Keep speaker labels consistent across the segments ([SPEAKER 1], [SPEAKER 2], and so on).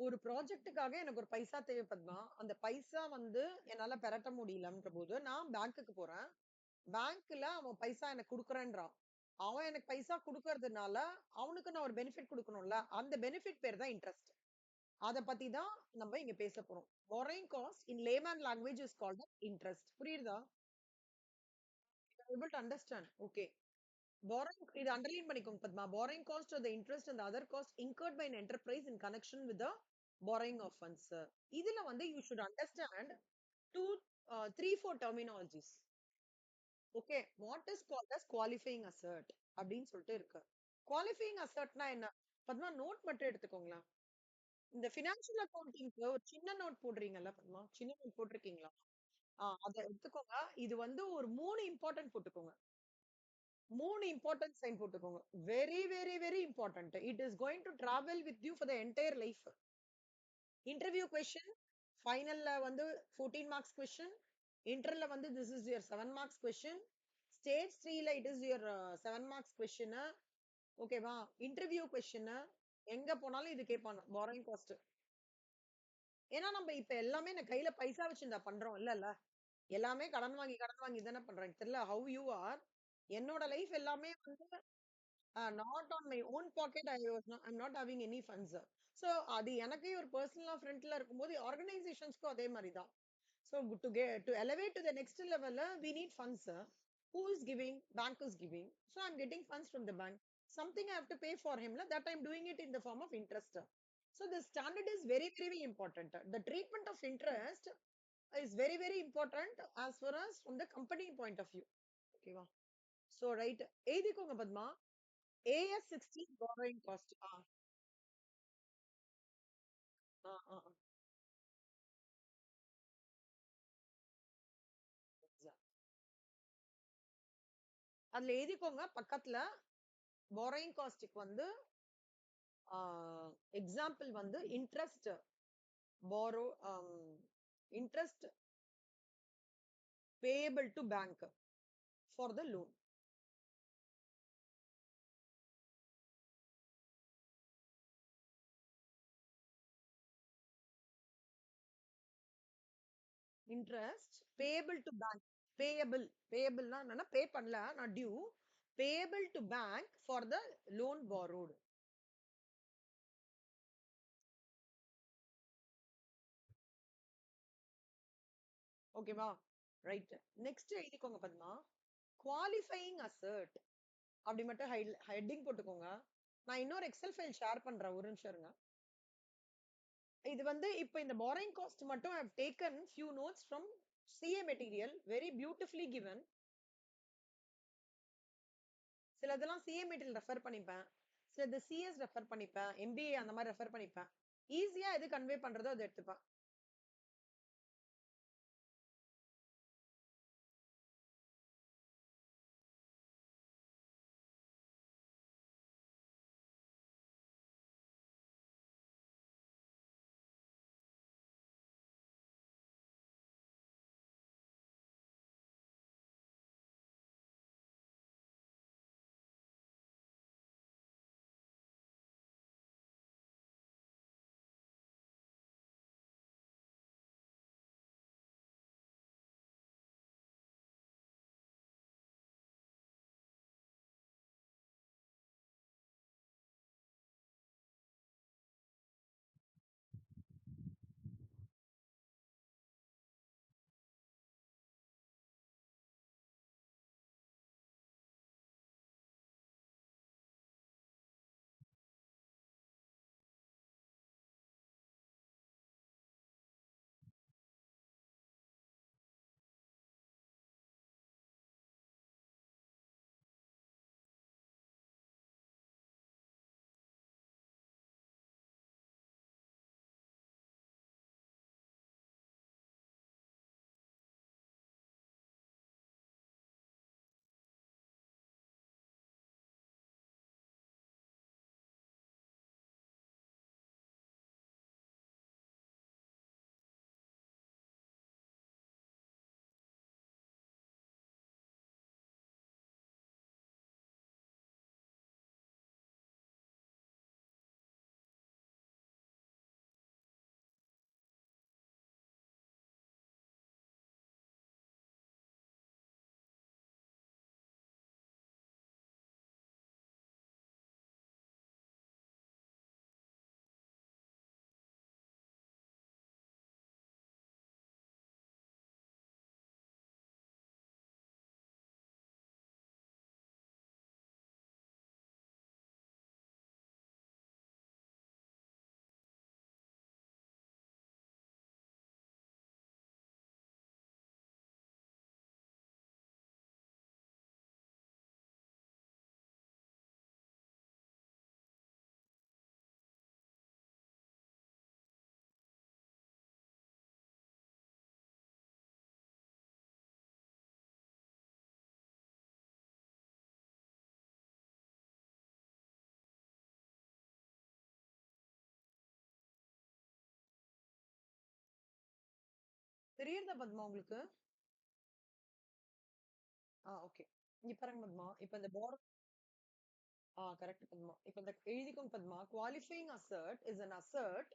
[SPEAKER 1] ஒரு ப்ராஜெக்ட்டுக்காக எனக்கு ஒரு பைசா தேவைப்படுதுன்னா, அந்த பைசா வந்து என்னால பெரட்ட முடியலன்ற போது, நான் பேங்க்குக்கு போறேன். பேங்க்ல அவன் பைசா எனக்கு குடுக்குறேன்றான். அவன் எனக்கு பைசா குடுக்கறதுனால, அவனுக்கு நான் ஒரு பெனிஃபிட் குடுக்கணும்ல. அந்த பெனிஃபிட் பேரு தான் இன்ட்ரெஸ்ட். அத பத்தி தான் நம்ம இங்க பேசப் போறோம். borrowing cost in layman language is called as interest. புரியுதா? You are able to understand. Okay. Borrowing இது அண்டர்லைன் பண்ணிக்கோங்க Padma. Borrowing cost or the interest and the other cost incurred by an enterprise in connection with the borrowing of funds. இதுல வந்து you should understand two, three, four terminologies. Okay. What is called as qualifying asset அப்படின்னு சொல்லிட்டு இருக்கு. Qualifying assetனா என்ன? Padma note மட்டும் எடுத்துக்கோங்களேன். இந்த financial அக்கவுண்டிங்க்கு ஒரு சின்ன நோட் போடுறீங்கல்ல பத்மா? சின்ன நோட் போட்டிருக்கீங்களா? அத எடுத்துக்கோங்க. இது வந்து ஒரு 3 இம்பார்ட்டன்ட் போட்டுக்கோங்க. 3 இம்பார்ட்டன்ட் சைன் போட்டுக்கோங்க. Very, very, very important. It is going to travel with you for the entire life. Interview question, ஃபைனல்ல வந்து 14 மார்க்ஸ் கொஸ்டின், இன்டர்ல வந்து this is your 7 marks question, stage 3ல it is your 7 marks question. ஓகேவா? Interview question எங்க போனாலும் இது கேட்பாங்க. Borrowing cost. ஏன்னா நம்ம இப்ப எல்லாமே நான் கையில பைசா வச்சிருந்தா பண்றோம் இல்லல்ல. எல்லாமே கடன் வாங்கி தானே பண்றோம். எனக்கு தெரியல ஹவ் யூ ஆர். என்னோட லைஃப் எல்லாமே வந்து not on my own pocket I'm not having any funds. So அது எனக்கே ஒரு பர்சனலா ஃப்ரண்ட்ல இருக்கும்போது ஆர்கனைசேஷன்ஸ்க்கும் அதே மாதிரி தான். So to get to elevate to the next level, we need funds. Who is giving? Bank is giving. So I'm getting funds from the bank. Something I have to pay for him. That I'm doing it in the form of interest. So the standard is very, very important. The treatment of interest is very, very important as far as from the company point of view. Okay, wow. So right, எழுதிக்கோங்க Padma. AS 16 borrowing cost. ஆ, ஆ, ஆ. Exact. அதுல எழுதிக்கோங்க பக்கத்துல borrowing காஸ்ட்க்கு வந்து example வந்து interest borrow interest payable to bank for the loan. Interest payable to bank. Payable னா என்னன்னா பே பண்ணல நான் due. Payable to bank for the loan borrowed. ஓகேவா? ரைட். நெக்ஸ்ட் எழுதிக்கோங்க பத்மா. குவாலிஃபையிங் அசர்ட் அப்படி மட்டும் ஹெட்டிங் போட்டுக்கோங்க. நான் இன்னொரு எக்ஸல் ஃபைல் ஷேர் பண்றேன். ஒரு நிமிஷம் இருங்க. இது வந்து இப்ப இந்த borrowing cost மட்டும் I have taken few notes from CA material, very beautifully given. சிலதெல்லாம் CA material ரெஃபர் பண்ணிப்பேன். சிலது CS ரெஃபர் பண்ணிப்பேன். MBA அந்த மாதிரி ரெஃபர் பண்ணிப்பேன். ஈஸியா எது கன்வே பண்றதோ அதை எடுத்துப்பேன். தெரியுதா பத்மா உங்களுக்கு? ஓகே. இங்க பாருங்க பத்மா. இப்ப இந்த கரெக்ட் பத்மா. இப்ப இந்த எழுதிக்கோங்க Padma. Qualifying assert is an assert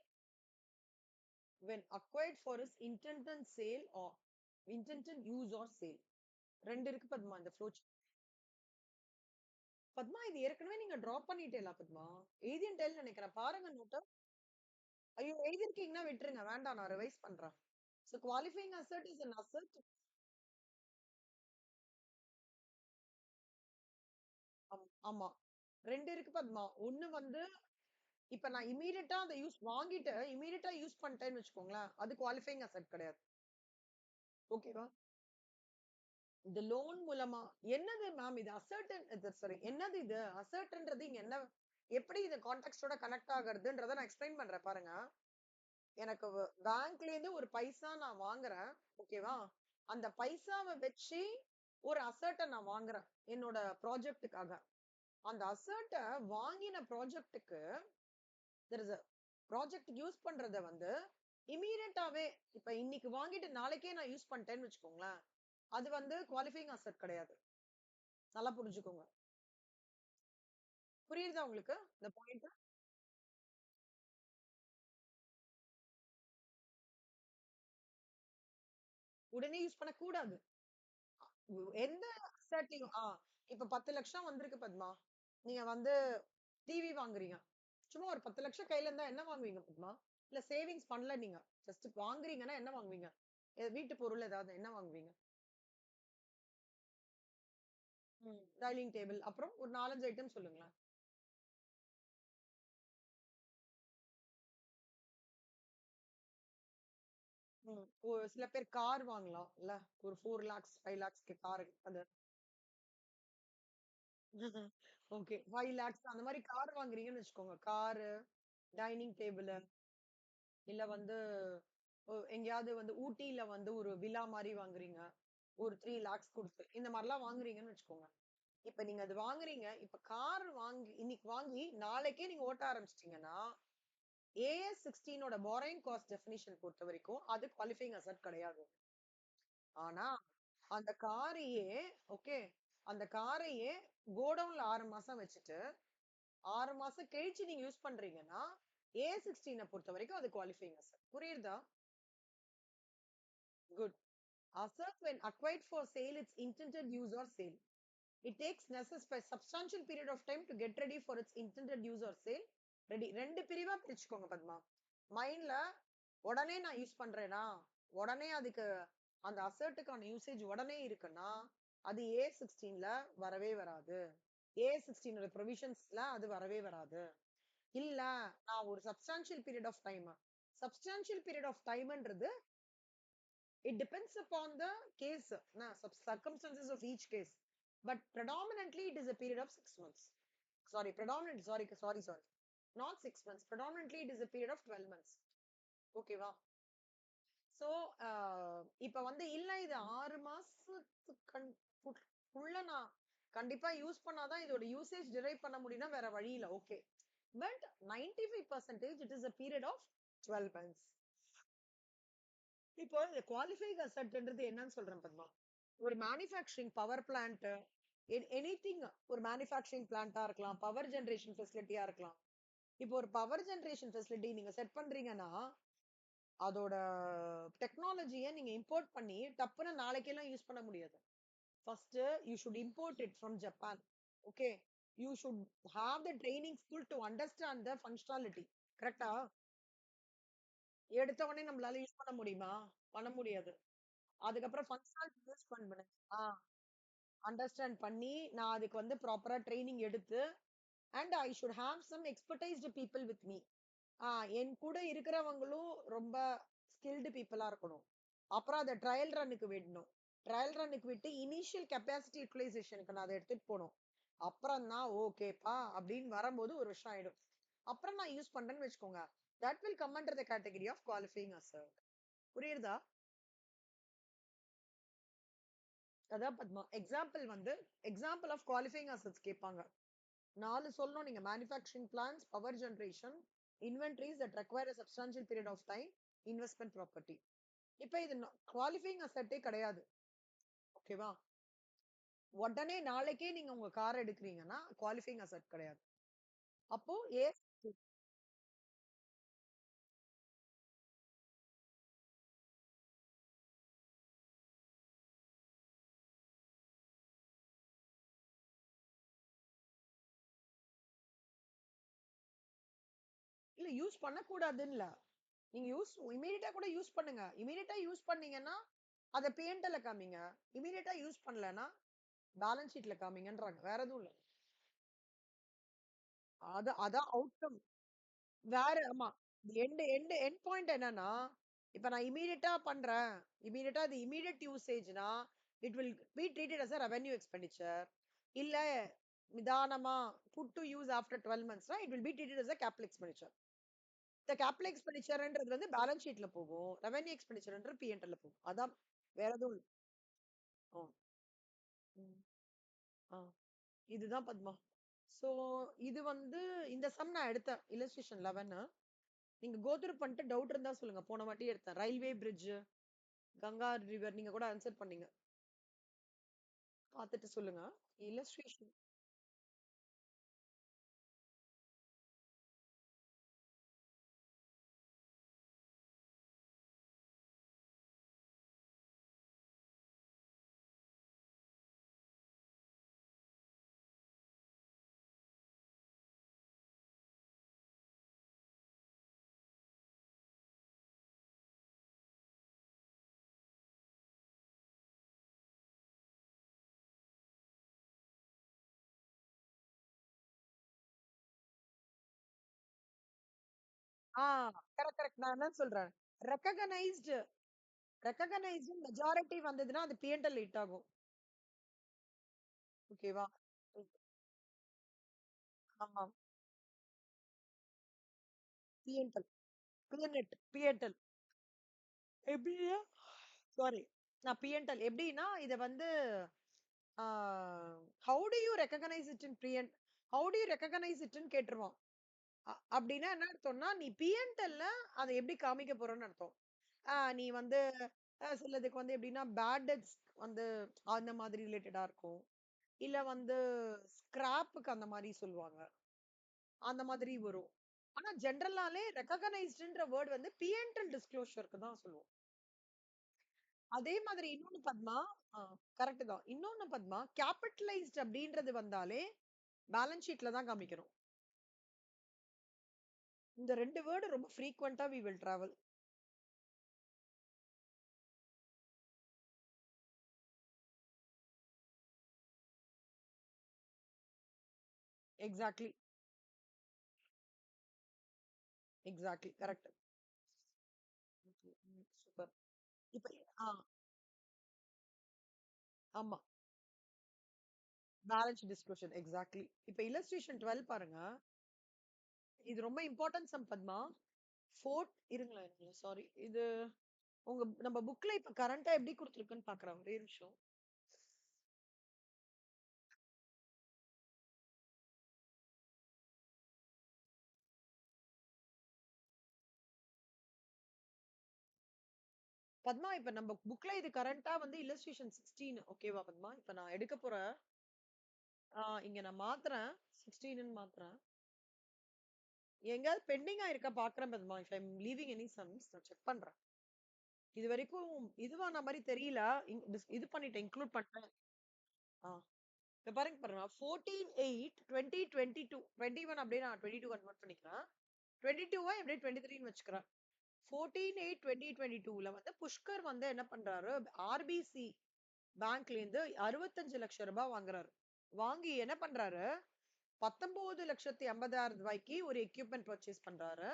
[SPEAKER 1] when acquired for its intended sale or intended use or sale. 2 இருக்கு பத்மா இந்த ஃப்ளோ. பத்மா இது ஏற்கனவே நீங்க டிராப் பண்ணிட்டேல பத்மா. எழுதிட்டேன்னு நினைக்கிறேன். பாருங்க நோட்ட. ஐயோ எழுதிருக்கீங்கன்னா விட்டுருங்க. வேண்டாம் நான் ரிவைஸ் பண்றேன். So qualifying assert is an assert. ஆமா. 2 இருக்கு பத்மா. ஒண்ணு வந்து இப்ப நான் இம்மீடியட்டா அத வாங்கிட்டு இம்மீடியட்டா யூஸ் பண்ணிட்டேன்னு வச்சுக்கோங்களேன். அது குவாலிஃபைங் அசெட் கிடையாது. ஓகேவா? இந்த லோன் மூலமா என்னது மேம் இது சாரி என்னது இது அசர்ட்ன்றது இங்க என்ன எப்படி இது கான்டெக்ஸ்டோட கனெக்ட் ஆகுறதுன்றத நான் எக்ஸ்பிளைன் பண்றேன் பாருங்க. எனக்கு பேங்க்ல இருந்து ஒரு பைசா நான் வாங்குறேன். ஓகேவா? அந்த பைசாவை வச்சு ஒரு அசர்ட்டை நான் வாங்குறேன் என்னோட ப்ராஜெக்ட்டுக்காக. அந்த அசர்ட்டை வாங்கின ப்ராஜெக்ட்டுக்கு ப்ராஜெக்ட் யூஸ் பண்றத வந்து இமீடியட்டாவே இப்ப இன்னைக்கு வாங்கிட்டு நாளைக்கே நான் யூஸ் பண்ணிட்டேன்னு வச்சுக்கோங்களேன். அது வந்து குவாலிஃபைங் அசெட் கிடையாது. நல்லா புரிஞ்சுக்கோங்க. புரியுதா உங்களுக்கு இந்த பாயிண்ட்? உடனே யூஸ் பண்ண கூடாது. எந்த அசெட்லயும் இப்ப 10 லட்சம் வந்திருக்கு பத்மா. நீங்க வந்து டிவி வாங்குறீங்க. சும்மா ஒரு 10 லட்சம் கையில இருந்தா என்ன வாங்குவீங்க பத்மா? இல்ல சேவிங்ஸ் பண்ணல நீங்க. ஜஸ்ட் வாங்குறீங்கன்னா என்ன வாங்குவீங்க? வீட்டு பொருள் ஏதாவது என்ன வாங்குவீங்க? டைனிங் டேபிள் அப்புறம் ஒரு 4, 5 ஐட்டம் சொல்லுங்களேன். ஒரு சில பேர் கார் வாங்கலாம் இல்ல? ஒரு 4 lakhs 5 lakhsக்கு கார் அது. ஓகே 5 lakhs அந்த மாதிரி கார் வாங்குறீங்கன்னு வச்சுக்கோங்க. காரு, டைனிங் டேபிள் இல்ல வந்து எங்கேயாவது வந்து ஊட்டியில வந்து ஒரு வில்லா மாதிரி வாங்குறீங்க. ஒரு 3 lakhs கொடுத்து இந்த மாதிரிலாம் வாங்குறீங்கன்னு வச்சுக்கோங்க. இப்ப நீங்க அது வாங்குறீங்க. இப்ப கார் வாங்கி இன்னைக்கு வாங்கி நாளைக்கே நீங்க ஓட்ட ஆரம்பிச்சிட்டீங்கன்னா ஏஎஸ் 16ஓட borrowing cost definition பொறுத்த வரைக்கும் அது குவாலிஃபைங் அசெட் கிடையாது. ஆனா அந்த காரையே ஓகே அந்த காரையே கோடவுன்ல 6 மாசம் வச்சுட்டு 6 மாசம் கழிச்சு நீங்க யூஸ் பண்றீங்கன்னா A16 பொறுத்த வரைக்கும் அது குவாலிஃபைங் அசெட். புரியுதா? Good. Assert when acquired for sale its intended use or sale. It takes necessary substantial period of time to get ready for its intended use or sale. Ready 2 பிரிவா பிரிச்சுக்கோங்க பத்மா. மைண்ட்ல உடனே நான் use பண்றேனா உடனே அதுக்கு அந்த அசர்ட்டுக்கான usage உடனே இருக்குன்னா அது A16ல வரவே வராது. A16ஓட ப்ரொவிஷன்ஸ்ல அது வரவே வராது. இல்ல நான் ஒரு substantial period of time substantial period of டைம்ன்றது it depends upon the case circumstances of each case, but predominantly it is a period of 6 months. Sorry, not 6 months, predominantly it is a period of 12 months. Okay வா? So இப்ப வந்து இல்ல இது 6 மாசத்துக்குள்ள நான் கண்டிப்பா use பண்ணாதான் இதோட யூசேஜ் டிரைவ் பண்ண முடியும்னா வேற வழி இல்ல. Okay but 95% it is a period of 12 months. இப்போ இந்த குவாலிஃபைங் அசெட்ன்றது என்னன்னு சொல்றேன் பத்மா. ஒரு மேனுஃபேக்சரிங் பவர் பிளான்ட் எனிதிங் ஒரு மேனுஃபேக்சரிங் பிளான்ட்டா இருக்கலாம், பவர் ஜெனரேஷன் ஃபெசிலிட்டியா இருக்கலாம். இப்போ ஒரு பவர் ஜெனரேஷன் ஃபெசிலிட்டி நீங்க செட் பண்றீங்கன்னா அதோட டெக்னாலஜியை நீங்க இம்போர்ட் பண்ணி டப்புன்னு நாளைக்கெல்லாம் யூஸ் பண்ண முடியாது. First you should import it from Japan. Okay you should have the training school to understand the functionality. கரெக்டா? எடுத்த உடனே நம்மளால யூஸ் பண்ண முடியுமா? பண்ண முடியாது. அதுக்கப்புறம் ஃபங்க்ஷனாலிட்டி யூஸ் பண்ணேன். அண்டர்ஸ்டாண்ட் பண்ணி நான் அதுக்கு வந்து ப்ராப்பரா ட்ரைனிங் எடுத்து and I should have some expertised people with me. என் கூட இருக்கிறவங்களும் ரொம்ப ஸ்கில்டு பீப்புளா இருக்கணும். அப்புறம் அதை ட்ரையல் ரன்னுக்கு விடணும். ட்ரையல் ரன்னுக்கு விட்டு இனிஷியல் கெப்பாசிட்டி யூட்டிலைசேஷனுக்கு நான் அதை எடுத்துட்டு போகணும். அப்புறம் தான் ஓகேப்பா அப்படின்னு வரும்போது ஒரு வருஷம் ஆயிடும். அப்புறம் நான் யூஸ் பண்றேன்னு வச்சுக்கோங்க. That will come under the category of qualifying asset. புரியுதா? அதான் பத்மா எக்ஸாம்பிள் வந்து எக்ஸாம்பிள் ஆஃப் குவாலிஃபைங் அசெட்ஸ் கேட்பாங்க. 4 சொல்லணும் நீங்க. Manufacturing plants, power generation, inventories that require a substantial period of time, investment property. இப்ப இது குவாலிஃபைங் அசெட்டே கிடையாது. ஓகேவா? உடனே நாளைக்கே நீங்க உங்க கார் எடுக்குறீங்கன்னா, குவாலிஃபைங் அசெட் கிடையாது. அப்போ இல்ல யூஸ் பண்ணக்கூடாதுன்னு இல்ல. நீங்க இம்மீடியட்டா கூட யூஸ் பண்ணுங்க. இம்மீடியட்டா யூஸ் பண்ணீங்கன்னா, அத P&L காமிங்க. இம்மீடியட்டா யூஸ் பண்ணலன்னா, பேலன்ஸ் ஷீட்ல காமிங்கன்றாங்க. வேற எதுவும் இல்ல. அதான் அவுட்கம். வேற ஆமா. எண்ட் பாயிண்ட் என்னன்னா, இப்ப நான் இம்மீடியட்டா பண்றேன். இது இம்மீடியட் யூசேஜ்னா, it will be treated as a revenue expenditure. இல்ல நிதானமா புட் டூ யூஸ் ஆஃப்டர் 12 மந்த்ஸ்னா, it will be treated as a capital expenditure. இந்த கேபிட்டல் எக்ஸ்பெண்டிச்சர்ன்றது வந்து பேலன்ஸ் ஷீட்ல போகும். ரெவென்யூ எக்ஸ்பெண்டிச்சர்ன்றது P&L போகும். அதான் வேற எதுவும் இல்ல. ஆ. ம். ஆ. இதுதான் பத்மா. சோ இது வந்து இந்த சம் நான் எடுத்தேன். இல்லஸ்ட்ரேஷன் 11. நீங்க கோ த்ரூ பண்ணிட்டு டவுட் இருந்தா சொல்லுங்க. போன வாட்டி எடுத்தேன். ரயில்வே பிரிட்ஜ், கங்கா ரிவர் நீங்க கூட ஆன்சர் பண்ணீங்க. பார்த்துட்டு சொல்லுங்க. இல்லஸ்ட்ரேஷன் ஆ கரெக்ட். நான் என்ன சொல்றேன். ரெகக்னைஸ்டு ரெகக்னைஸ்டு மெஜாரிட்டி வந்ததுன்னா அது P&L ஹிட் ஆகும். ஓகேவா? ஆமா. P&L. P&L. எப்படின்னா சாரி. நான் P&L எப்படின்னா இத வந்து uh how do you recognise it in P&L how do you recognise இட்ன்னு கேட்டுருவான். அப்படின்னா என்ன அர்த்தம்னா, நீ P&Lல அத எப்படி காமிக்க போறன்னு அர்த்தம். நீ வந்து சிலதுக்கு வந்து எப்படின்னா, பேட் டெப்ட்ஸ் வந்து அந்த மாதிரி ரிலேட்டடா இருக்கும். இல்ல வந்து ஸ்கிராப்புக்கு அந்த மாரி சொல்லுவாங்க. அந்த மாதிரி வரும். ஆனா ஜெனரலாலே ரெகக்னைஸ்டுன்ற வேர்ட் வந்து P&L டிஸ்க்ளோஷர்க்கு தான் சொல்லுவோம். அதே மாதிரி இன்னொன்னு பத்மா கரெக்ட் தான். இன்னொன்னு பத்மா, கேப்பிட்டலைஸ்ட் அப்படின்றது வந்தாலே பேலன்ஸ் ஷீட்ல தான் காமிக்கணும். இந்த 2 வேர்ட் ரொம்ப ஃப்ரீக்வென்ட்டா we will travel. Exactly. Exactly. Correct. Super. இப்ப ஆ ஆமா. Balance disclosure exactly. இப்ப இல்லஸ்ட்ரேஷன் 12 பாருங்க. இது ரொம்ப இம்பார்ட்டன்ட் சம் பத்மா. இருங்களேன் சாரி. இது நம்ம புக்ல இப்ப கரண்டா எப்படி குடுத்துருக்குன்னு பாக்குறேன். ஒரே நிமிஷம். பத்மா இப்ப நம்ம புக்ல இது கரண்டா வந்து இல்லஸ்ட்ரேஷன் 16 ஓகேவா பத்மா? இப்ப நான் எடுக்க போற இங்க நான் மாத்துறேன். 16ன்னு மாத்துறேன். எங்கயாவது பெண்டிங்கா இருக்கா பாக்குறேன் Padma. If I am leaving any sums நான் செக் பண்றேன். இது வரைக்கும் இதுவான மாரி தெரியல. இது பண்ணிட்டேன். இன்க்ளூட் பண்ணிட்டேன். ஆ. இப்ப பாருங்க 14/8/2022 21 அப்படியே நான் 22 கன்வெர்ட் பண்ணிக்கிறேன். 22 எப்படியே 23ன்னு வச்சுக்கிறேன். 14/8/2022ல வந்து புஷ்கர் வந்து என்ன பண்றாரு? ஆர்பிசி பேங்க்ல இருந்து 65 லட்சம் ரூபாய் வாங்குறாரு. வாங்கி என்ன பண்றாரு? 19,80,000 ஒரு எக்யூப்மென்ட் பர்ச்சேஸ் பண்றாரு.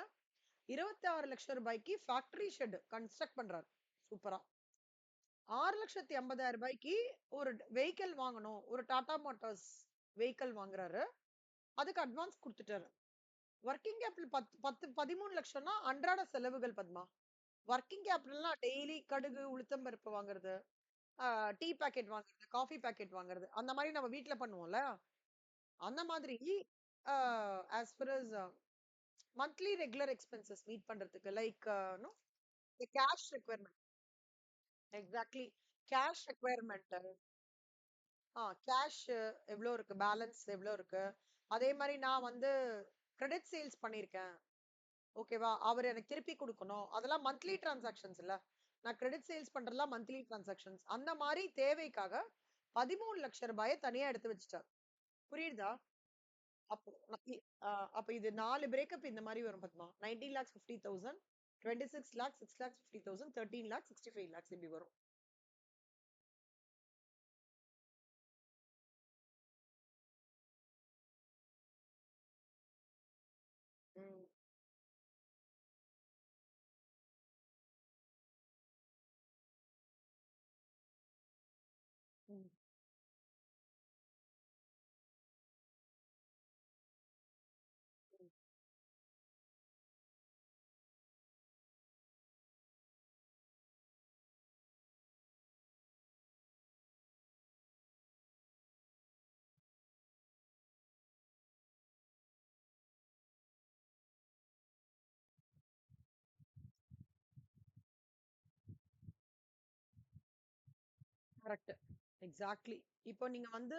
[SPEAKER 1] 26 லட்சம் ரூபாய்க்கு ஃபேக்டரி ஷெட் கன்ஸ்ட்ரக்ட் பண்றாரு. சூப்பரா. 6,80,000 ஒரு வெஹிக்கிள் வாங்கணும். ஒரு டாடா மோட்டார்ஸ் வெஹிக்கிள் வாங்குறாரு. அதுக்கு அட்வான்ஸ் குடுத்துட்டாரு. வொர்க்கிங் கேபிட்டல் 13 லட்சம்னா அன்றாட செலவுகள் பத்மா. வொர்க்கிங் கேபிட்டல்னா டெய்லி கடுகு, உளுத்தம் பருப்பு வாங்குறது, டீ பாக்கெட் வாங்குறது, காஃபி பாக்கெட் வாங்குறது. அந்த மாரி நம்ம வீட்ல பண்ணுவோம்ல. அந்த மாதிரி as far as monthly regular expenses meet பண்றதுக்கு like no cash requirement. Exactly. Cash requirement. Cash எவ்வளோ இருக்கு, பேலன்ஸ் எவ்வளோ இருக்கு. அதே மாதிரி நான் வந்து கிரெடிட் சேல்ஸ் பண்ணியிருக்கேன். ஓகேவா, அவர் எனக்கு திருப்பி கொடுக்கணும், அதெல்லாம் மந்த்லி டிரான்சாக்ஷன்ஸ் இல்ல. நான் கிரெடிட் சேல்ஸ் பண்றதுலாம் மந்த்லி டிரான்சாக்ஷன்ஸ். அந்த மாதிரி தேவைக்காக 13 லட்சம் ரூபாயை தனியா எடுத்து வச்சுட்டார். புரியுதா? அப்போ அப்ப இது 4 பிரேக்கப் இந்த மாதிரி வரும் பத்மா. 19,50,000, 26 lakhs, 6,50,000, 13 lakhs, 65 lakhs இப்படி வரும். ம், ம், ம். கரெக்ட். எக்ஸாக்ட்லி. இப்போ நீங்க வந்து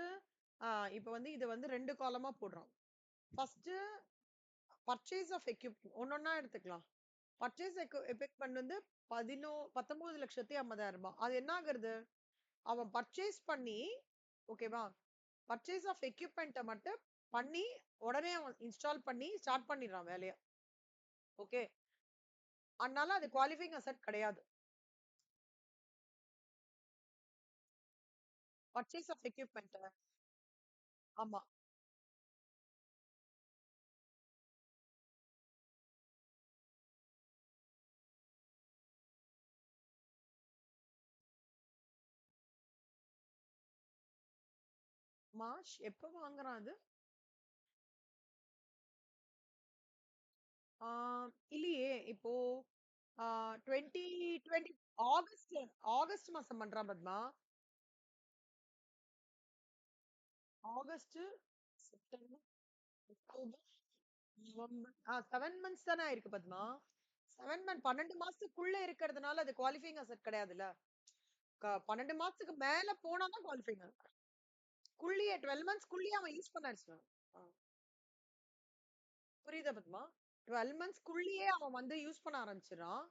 [SPEAKER 1] இப்போ வந்து இது வந்து 2 காலமா போடுறோம். ஃபர்ஸ்ட், பர்ச்சேஸ் ஆஃப் எக்யூப்மெண்ட் ஒன்னொன்னா எடுத்துக்கலாம். பர்ச்சேஸ் எக்யூப்மெண்ட் வந்து 19,50,50,000. அது என்ன ஆகுறது? அவன் பர்ச்சேஸ் பண்ணி, ஓகேவா, பர்ச்சேஸ் ஆஃப் எக்யூப்மெண்ட்டை மட்டும் பண்ணி உடனே அவன் இன்ஸ்டால் பண்ணி ஸ்டார்ட் பண்ணிடுறான் வேலையை. ஓகே, அதனால அது குவாலிஃபைங் அசெட் கிடையாது. Purchase of equipment. ஆமா. மார்ச் எப்ப வாங்குறான் அது? இல்லையே இப்போ 2020 ஆகஸ்ட். ஆகஸ்ட் மாசம் பண்றான் Padma. August, September, October, November. 7 months தானே இருக்கு பத்மா. 7 months, 12 மாசத்துக்குள்ள இருக்கிறதுனால அது குவாலிஃபைங் அசெட் கிடையாதுல்ல. 12 மாசத்துக்கு மேல போனாதான் குவாலிஃபைங். குள்ளியே 12 months குள்ளேயே அவன் யூஸ் பண்ண ஆரம்பிச்சிட்டான். புரியுதா பத்மா? 12 months குள்ளேயே அவன் வந்து யூஸ் பண்ண ஆரம்பிச்சிடான்.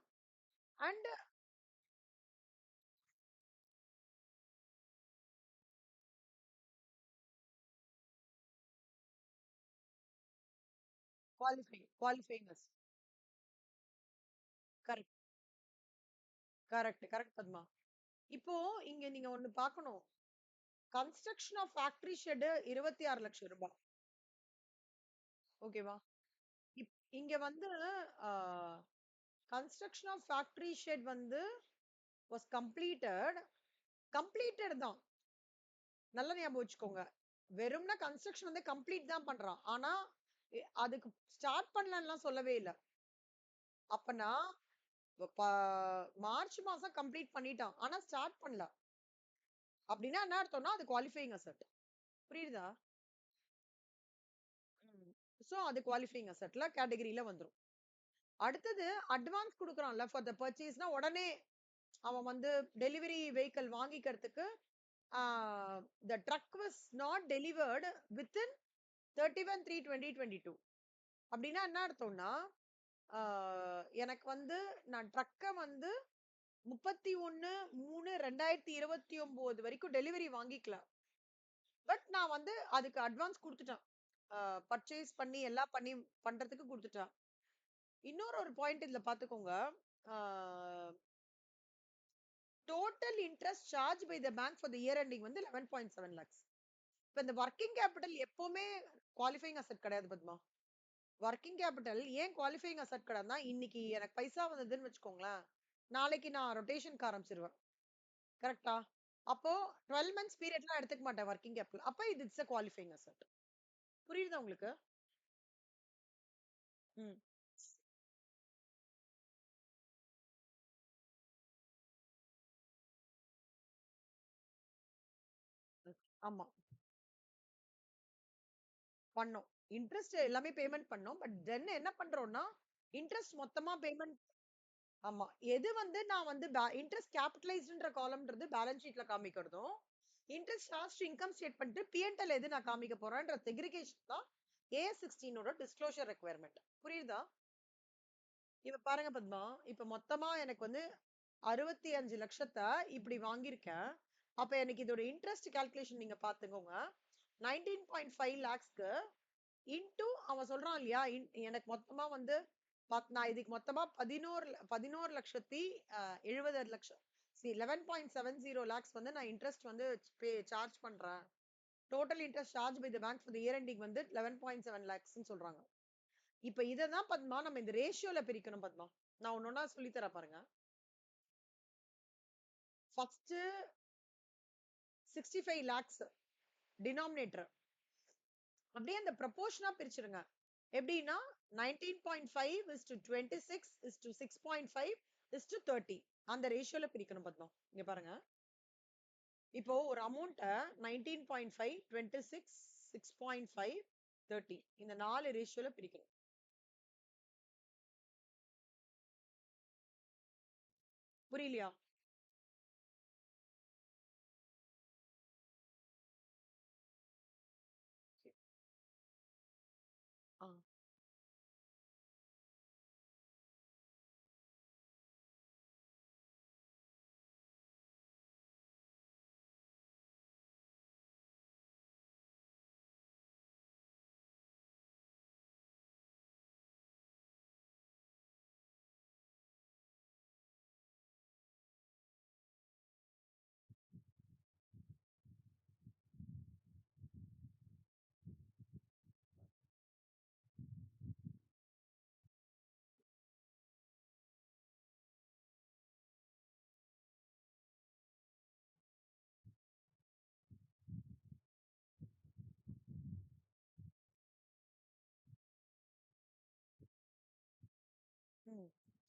[SPEAKER 1] And qualifying. Correct, correct, correct Padma. இப்போ இங்க நீங்க ஒண்ணு பார்க்கணும். கன்ஸ்ட்ரக்ஷன் ஆஃப் ஃபேக்டரி ஷெட் 26 லட்சம் ரூபாய். ஓகேவா? இங்க வந்து கன்ஸ்ட்ரக்ஷன் ஆஃப் ஃபேக்டரி ஷெட் வந்து வாஸ் கம்ப்ளீட்டட் தான். நல்ல ஞாபகம் வச்சுக்கோங்க. வெறும்னா கன்ஸ்ட்ரக்ஷன் வந்து கம்ப்ளீட் தான் பண்றான். ஆனா அதுக்கு ஸ்டார்ட் பண்ணலாம் சொல்லவே இல்ல. அப்பனா மார்ச் மாசம் கம்ப்ளீட் பண்ணிட்டான், ஆனா ஸ்டார்ட் பண்ணல. அப்படின்னா என்ன அர்த்தம்னா அது குவாலிஃபைங் அசெட். புரியுதா? சோ அது குவாலிஃபைங் அசெட்ல கேட்டகரியில வந்துரும். அடுத்தது, அட்வான்ஸ் குடுக்குறான்ல ஃபார் த பர்ச்சேஸ்னா உடனே அவன் வந்து டெலிவரி வெஹிக்கிள் வாங்கிக்கிறதுக்கு the truck was not delivered within 31/3/2022. அப்படின்னா என்ன அர்த்தம்னா, எனக்கு வந்து நான் ட்ரக்கை வந்து 31/3/2029 வரைக்கும் டெலிவரி வாங்கிக்கலாம். பட் நான் வந்து அதுக்கு அட்வான்ஸ் கொடுத்துட்டேன். பர்ச்சேஸ் பண்ணி எல்லாம் பண்ணி பண்றதுக்கு கொடுத்துட்டேன். இன்னொரு ஒரு பாயிண்ட் இதுல பாத்துக்கோங்க. Total interest charge by the bank for the year ending வந்து 11.7 lakhs. இப்ப இந்த ஒர்க்கிங் கேபிட்டல் எப்பவுமே குவாலிஃபைங் அசெட் கிடையாது பத்மா. ஒர்க்கிங் கேபிட்டல் ஏன் குவாலிஃபைங் அசெட் கிடையாதுன்னா, இன்னைக்கு எனக்கு பைசா வந்ததுன்னு வச்சுக்கோங்களேன், நாளைக்கு நான் ரொட்டேஷனுக்கு ஆரம்பிச்சிருவேன். கரெக்டா? அப்போ 12 months பீரியட்லாம் எடுத்துக்க மாட்டேன் ஒர்க்கிங் கேபிட்டல். அப்ப இது இட்ஸ் a குவாலிஃபைங் அசெட். புரியுதா உங்களுக்கு? ம். ஆமா. பண்ணோம். இன்ட்ரெஸ்ட் எல்லாமே பேமெண்ட் பண்ணோம். பட் தென் என்ன பண்றோம்னா, இன்ட்ரெஸ்ட் மொத்தமா பேமெண்ட் ஆமா. எது வந்து நான் வந்து இன்ட்ரெஸ்ட் கேபிட்டலைஸ்ட்ன்ற காலம்ன்றது பேலன்ஸ் ஷீட்ல காமிக்கிறதும், interest charge to income statement P&L எது நான் காமிக்க போறேன்ற செக்ரிகேஷன் தான் ஏஎஸ் 16 ஓட டிஸ்க்ளோஷர் ரெக்யர்மென்ட். புரியுதா? இப்ப பாருங்க பத்மா, இப்ப மொத்தமா எனக்கு வந்து 65 லட்சத்த இப்படி வாங்கியிருக்கேன். அப்ப எனக்கு இதோட இன்ட்ரெஸ்ட் கால்குலேஷன் நீங்க பாத்துக்கோங்க. 19.5 லேக்ஸ்க்கு இன்டூ அவன் சொல்றான் இல்லையா, எனக்கு மொத்தமா வந்து நான் இதுக்கு மொத்தமா 11 லட்சத்தி 70 லட்சம் 11.70 லேக்ஸ் வந்து நான் இன்ட்ரெஸ்ட் வந்து சார்ஜ் பண்றேன். Total interest charge by the bank for the year ending வந்து 11.7 லேக்ஸ் சொல்றாங்க. இப்ப இததான் பத்மா நம்ம இந்த ரேஷியோல பிரிக்கணும் பத்மா. நான் ஒன்னொன்னா சொல்லி தர பாருங்க. ஃபர்ஸ்ட் 65 லேக்ஸ் டினாமினேட்டர் அப்படியே அந்த ப்ரொபோர்ஷனா பிரிச்சிருங்க. எப்படின்னா 19.5 is to 26 is to 6.5 is to 30 அந்த ரேஷியோல பிரிக்கணும் பத்மா. இங்க பாருங்க, இப்போ ஒரு அமௌண்ட்ட 19.5 26 6.5 30 இந்த 4 ரேஷியோல பிரிக்கணும். புரியலையா? ஆ.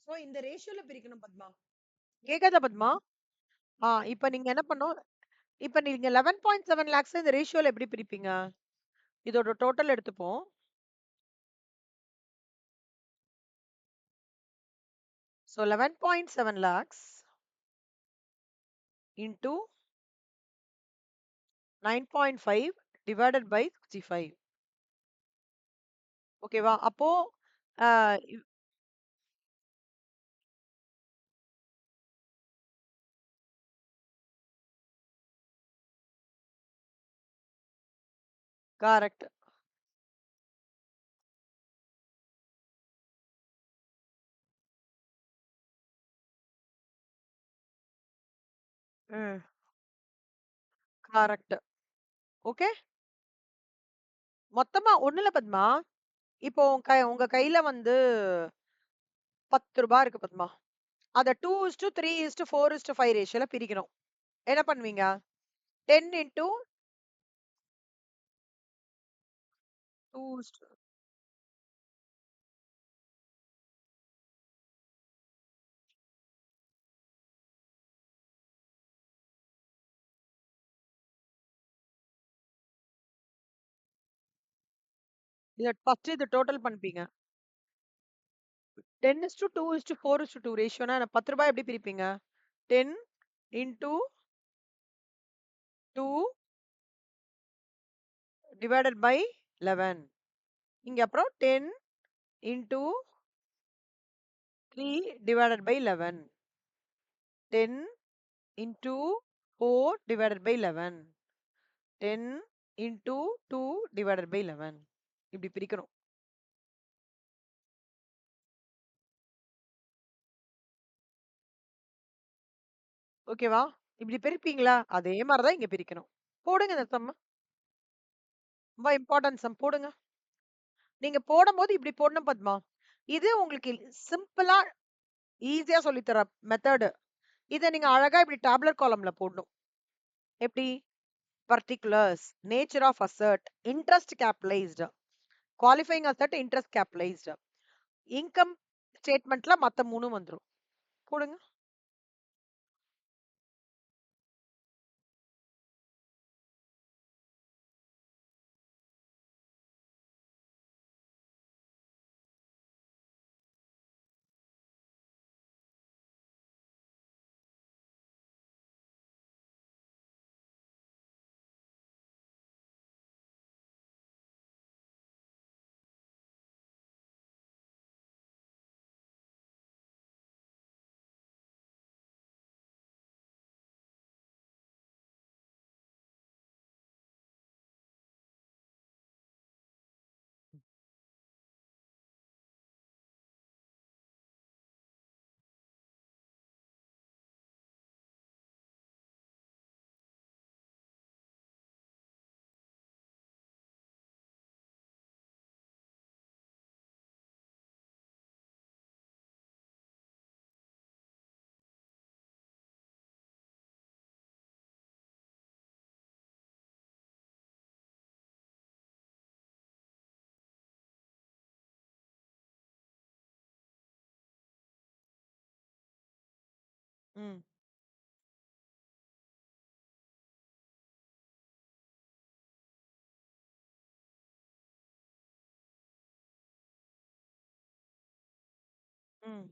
[SPEAKER 1] சோ இந்த ரேஷியோல பிரிக்கணும் பத்மா. கேக்காதா பத்மா? இப்ப நீங்க என்ன பண்ணும், இப்ப நீங்க 11.7 லேக்ஸ் இந்த ரேஷியோல எப்படி பிரிப்பீங்க? இதோட டோட்டல் எடுத்துப்போம். So 11.7 lakhs into 9.5 divided by 65. ஓகேவா? அப்போ கரெக்ட். கரெக்ட். ஓகே. மொத்தமா ஒண்ணுல பத்மா. இப்போ உங்க கையில வந்து ₹10 இருக்கு பத்மா. அத 2:3:4:5 ரேஷியோல பிரிக்கணும். என்ன பண்ணுவீங்க? 10 into 2 இத ஃபர்ஸ்ட் இது டோட்டல் பண்ணிப்பீங்க. 10:2:4:2 ரேஷியோனா ₹10 எப்படி பிரிப்பீங்க? 10 into 2 divided by 11. இங்க அப்புறம் 10 into 3 divided by 11. 10 into 4 divided by 11. 10 into 2 divided by 11. இப்படி பிரிக்கணும். ஓகேவா? இப்படி பிரிப்பீங்களா? அதே மாதிரி தான் இங்க பிரிக்கணும். போடுங்க இந்த சம்ம. ரொம்ப இம்பார்ட்டன்ட் சம் போடுங்க. நீங்க போடும்போது இப்படி போடணும் பத்மா. இது உங்களுக்கு சிம்பிளா ஈஸியா சொல்லி தர மெத்தட். இத நீங்க அழகா இப்படி டேபுலர் காலம்ல போடணும். எப்படி? particulars, nature of asset, interest capitalized, qualifying asset, interest capitalized, income statementல மத்த மூணும் வந்துரும். போடுங்க. ம். ம்.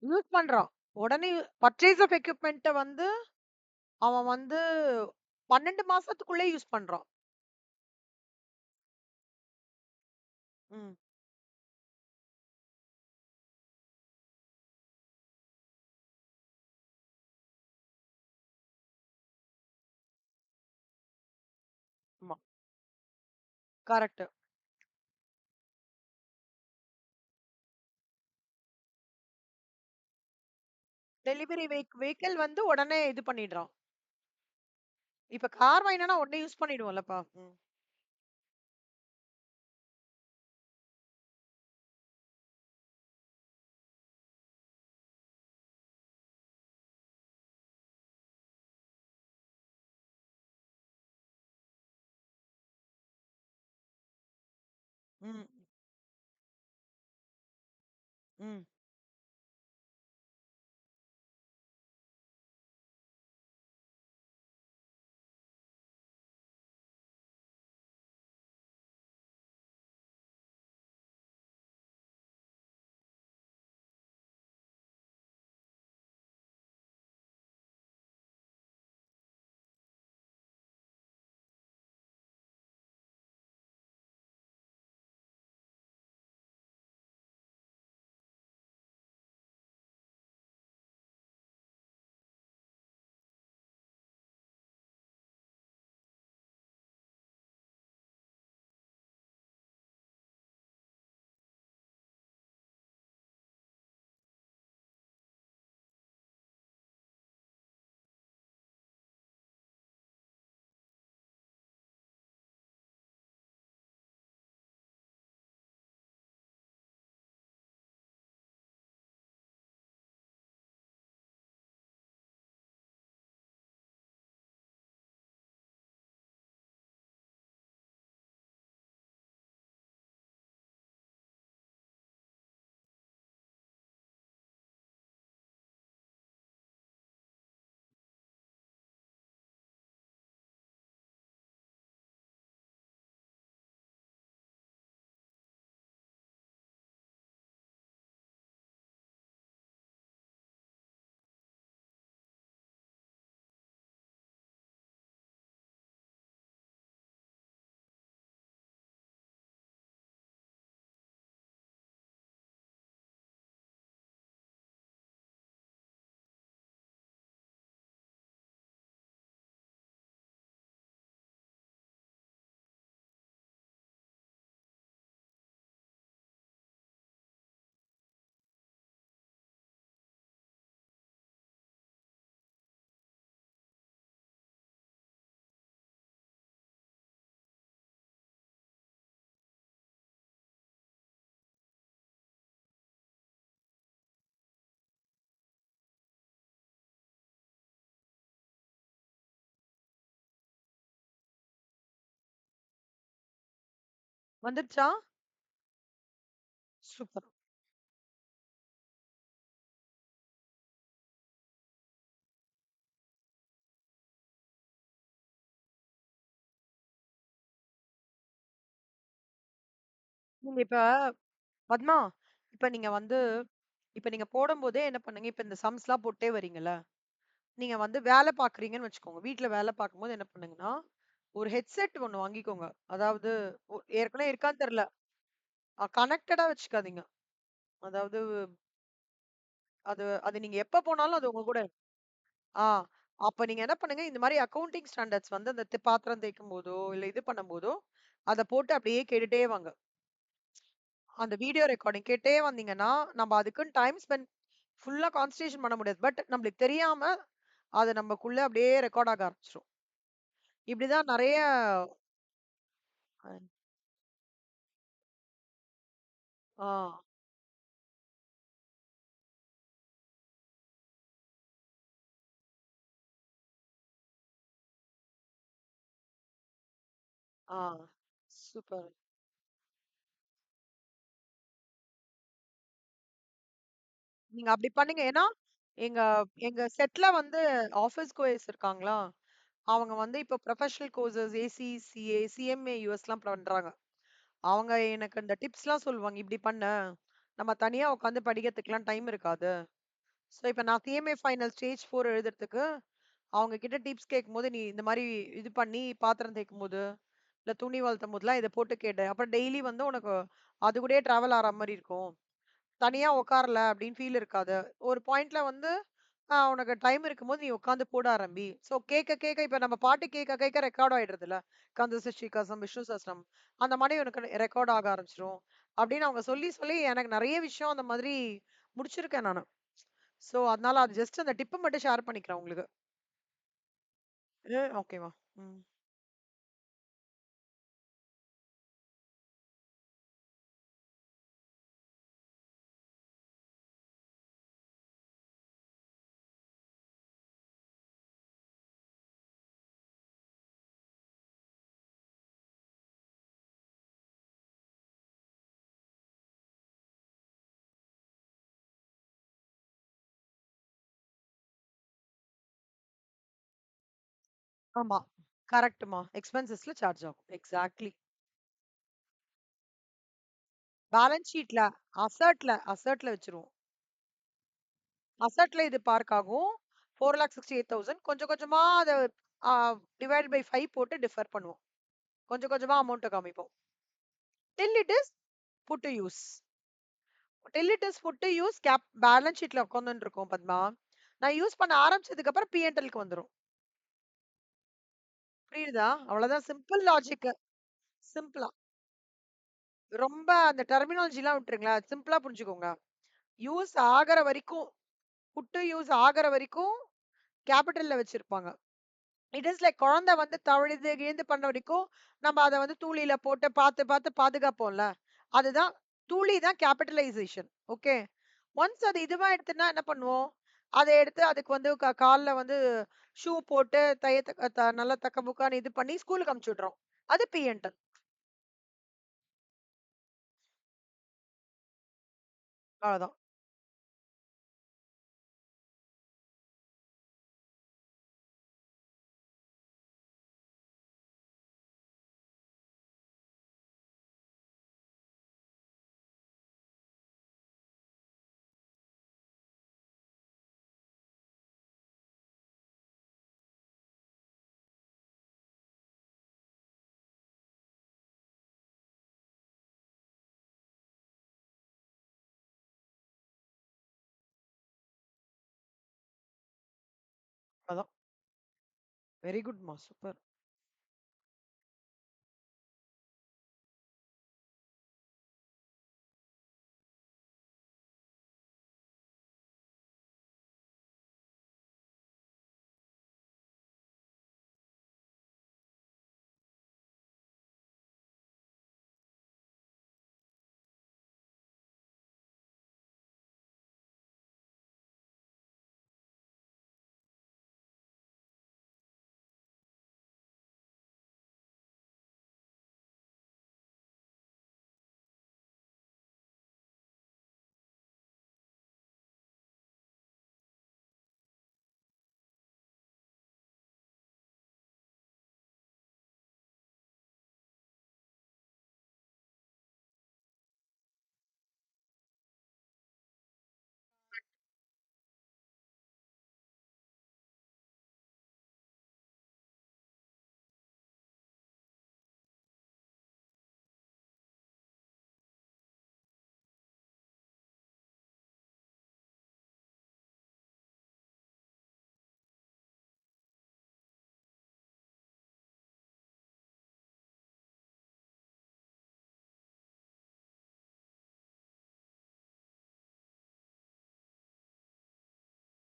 [SPEAKER 1] யூஸ் பண்றான். உடனே பர்ச்சேஸ் ஆஃப் எக்யூப்மென்ட்ட வந்து அவன் வந்து 12 மாசத்துக்குள்ளே யூஸ் பண்றான். ம். ஆமா. கரெக்ட். டெலிவரி வெஹிக்கிள் வந்து உடனே இது பண்ணிடுறான். இப்ப கார் வாங்கினோம்னா உடனே யூஸ் பண்ணிடுவோம்லப்பா. ம். ம். ம். வந்துருச்சா? சூப்பர். நீங்க இப்ப பத்மா, இப்ப நீங்க வந்து இப்ப நீங்க போடும்போதே என்ன பண்ணுங்க, இப்ப இந்த சம்ஸ்லாம் போட்டே வரீங்கல்ல, நீங்க வந்து வேலை பார்க்குறீங்கன்னு வச்சுக்கோங்க. வீட்ல வேலை பார்க்கும்போது என்ன பண்ணுங்கன்னா, ஒரு ஹெட்செட் ஒண்ணு வாங்கிக்கோங்க. அதாவது ஏற்கனவே இருக்கான்னு தெரியல. கனெக்டடா வச்சுக்காதீங்க. அதாவது அது அது நீங்க எப்ப போனாலும் அது உங்க கூட ஆ அப்ப நீங்க என்ன பண்ணுங்க, இந்த மாரி அக்கவுண்டிங் ஸ்டாண்டர்ட்ஸ் வந்து அந்த பாத்திரம் தேய்க்கும்போதோ, இல்ல இது பண்ணும்போதோ, அத போட்டு அப்படியே கேட்டுட்டே வாங்க. அந்த வீடியோ ரெக்கார்டிங் கேட்டே வந்தீங்கன்னா, நம்ம அதுக்குன்னு டைம் ஸ்பெண்ட் ஃபுல்லா கான்சன்ட்ரேஷன் பண்ண முடியாது. பட் நம்மளுக்கு தெரியாம அது நமக்குள்ள அப்படியே ரெக்கார்ட் ஆக ஆரம்பிச்சுரும். இப்படிதான் நெறைய ஆ ஆ. சூப்பர். நீங்க அப்படி பண்ணுங்க. ஏன்னா, எங்க எங்க செட்ல வந்து ஆஃபீஸ் கோயர்ஸ் இருக்காங்களா, அவங்க வந்து இப்போ professional courses AC, CA, CMA, யுஎஸ்லாம் பண்றாங்க. அவங்க எனக்கு இந்த டிப்ஸ்லாம் சொல்லுவாங்க. இப்படி பண்ணு. நம்ம தனியா உட்காந்து படிக்கிறதுக்குலாம் டைம் இருக்காது. ஸோ இப்ப நான் சிஎம்ஏ ஃபைனல் ஸ்டேஜ் 4 எழுதுறதுக்கு, அவங்க கிட்ட டிப்ஸ் கேட்கும்போது, "நீ இந்த மாரி இது பண்ணி பாத்திரம் தேய்க்கும்போது, இல்ல துணி வளத்தும்போதெல்லாம் இத போட்டு கேடு. அப்புறம் டெய்லி வந்து உனக்கு அது கூடயே டிராவல் ஆற மாரி இருக்கும். தனியா உட்காரல அப்படின்னு ஃபீல் இருக்காது. ஒரு பாயிண்ட்ல வந்து உனக்கு டைம் இருக்கும்போது நீ உட்காந்து போட ஆரம்பி." ஸோ கேட்க கேட்க இப்ப நம்ம பாட்டு கேட்க கேட்க ரெக்கார்ட் ஆயிடுதுல்ல. கந்த சஷ்டி கவசம், விஷ்ணு சஹஸ்ரம் அந்த மாரி உனக்கு ரெக்கார்ட் ஆக ஆரம்பிச்சுரும். அப்படின்னு அவங்க சொல்லி சொல்லி எனக்கு நெறைய விஷயம் அந்த மாதிரி முடிச்சிருக்கேன் நானு. ஸோ அதனால அது ஜஸ்ட் அந்த டிப் மட்டும் ஷேர் பண்ணிக்கிறேன் உங்களுக்கு. ஓகேவா? ம். ஆமா. கரெக்ட்மா. எக்ஸ்பென்சஸ்ல சார்ஜ் ஆகும். எக்ஸாக்ட்லி. பேலன்ஸ் ஷீட்ல, அசெட்ல வச்சுருவோம். அசெட்ல இது பார்க் ஆகும். 4,68,000 கொஞ்சம் கொஞ்சமா அத ஆ டிவைட் பை 5 போட்டு டிஃபர் பண்ணுவோம். கொஞ்சம் கொஞ்சமா அமௌண்ட்ட காமிப்போம். Till it is put to use. Till it is put to use balance ஷீட்ல உட்காந்துன்னு இருக்கும் பத்மா. நான் யூஸ் பண்ண ஆரம்பிச்சதுக்கு அப்புறம் பி&எல்க்கு வந்துரும். புரியுதா? அவ்வளவுதான் சிம்பிள் லாஜிக். சிம்பிளா. ரொம்ப அந்த டெர்மினாலஜிலாம் விட்டுருங்களேன். சிம்பிளா புரிஞ்சுக்கோங்க. யூஸ் ஆகுற வரைக்கும், புட் டூ யூஸ் ஆகுற வரைக்கும் கேப்பிட்டல்ல வச்சிருப்பாங்க. இட் இஸ் லைக் குழந்தை வந்து தவழுது கிழுந்து பண்ண வரைக்கும் நம்ம அத வந்து தூளியில போட்டு பார்த்து பார்த்து பாதுகாப்போம்ல. அதுதான் தூளி தான் கேபிட்டலைசேஷன். ஓகே. ஒன்ஸ் அது இதுவா எடுத்துன்னா என்ன பண்ணுவோம்? அத எடுத்து அதுக்கு வந்து கால்ல வந்து ஷூ போட்டு நல்லா தக்க புக்கான்னு இது பண்ணி ஸ்கூலுக்கு அனுப்பிச்சு விடுறோம். அது பி&எல். அவ்வளவுதான். அதான். வெரி குட்மா. சூப்பர்.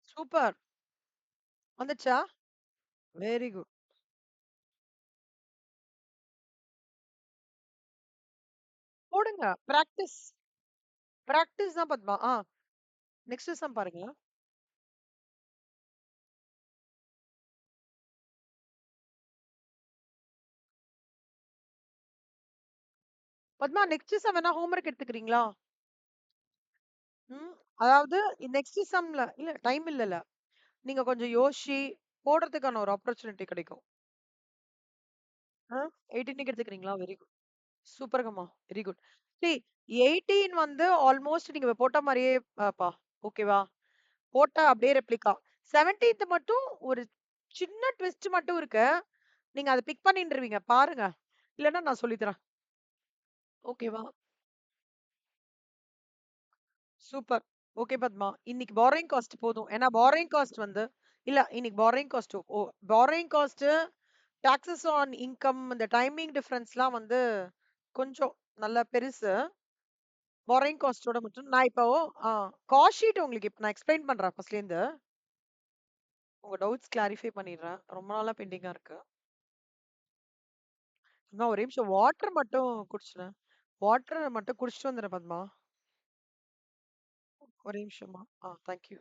[SPEAKER 1] சூப்பர். வந்துச்சா? Very good. போடுங்க. பிராக்டிஸ். பிராக்டிஸ் தான் பத்மா. நெக்ஸ்ட் சம் பாருங்க. பத்மா நெக்ஸ்ட் செம் வேணா ஹோம்வொர்க் எடுத்துக்கிறீங்களா? ம். அதாவது நெக்ஸ்ட் செம்ல இல்ல டைம் இல்லல்ல. நீங்க கொஞ்சம் யோசிச்சு போடுறதுக்கான ஒரு ஆப்பர்ச்சுனிட்டி கிடைக்கும். 18க்கு எடுத்துக்கிறீங்களா? Very good. சூப்பர்ங்கம்மா. Very good. see 18 வந்து ஆல்மோஸ்ட் நீங்க போட்ட மாரியே பா. ஓகேவா? போட்டா அப்படியே ரெப்ளிகா. 17த் மட்டும் ஒரு சின்ன ட்விஸ்ட் மட்டும் இருக்கு. நீங்க அத பிக் பண்ணிருவீங்க. பாருங்க. இல்லன்னா நான் சொல்லி தரேன். ஓகேவா? சூப்பர். ஓகே பத்மா. இன்னைக்கு பாரோயிங் காஸ்ட் போதும். ஏன்னா பாரோயிங் காஸ்ட் வந்து இல்ல இன்னைக்கு borrowing cost borrowing cost, taxes on income இந்த டைமிங் டிஃபரன்ஸ்லாம் வந்து கொஞ்சம் நல்லா பெருசு. பாரோயிங் காஸ்ட்டோட மட்டும் நான் இப்போ காஸ்ட் ஷீட் உங்களுக்கு இப்ப நான் எக்ஸ்பிளைன் பண்றேன் ஃபர்ஸ்ட்லேருந்து. உங்க டவுட்ஸ் கிளாரிஃபை பண்ணிடுறேன். ரொம்ப நாளா பெண்டிங்கா இருக்கு. பத்மா ஒரே நிமிஷம் வாட்டர் மட்டும் குடிச்சிடுறேன். வாட்டர் மட்டும் குடிச்சிட்டு வந்துடுறேன் பத்மா. ஒரே நிமிஷமா. Thank you.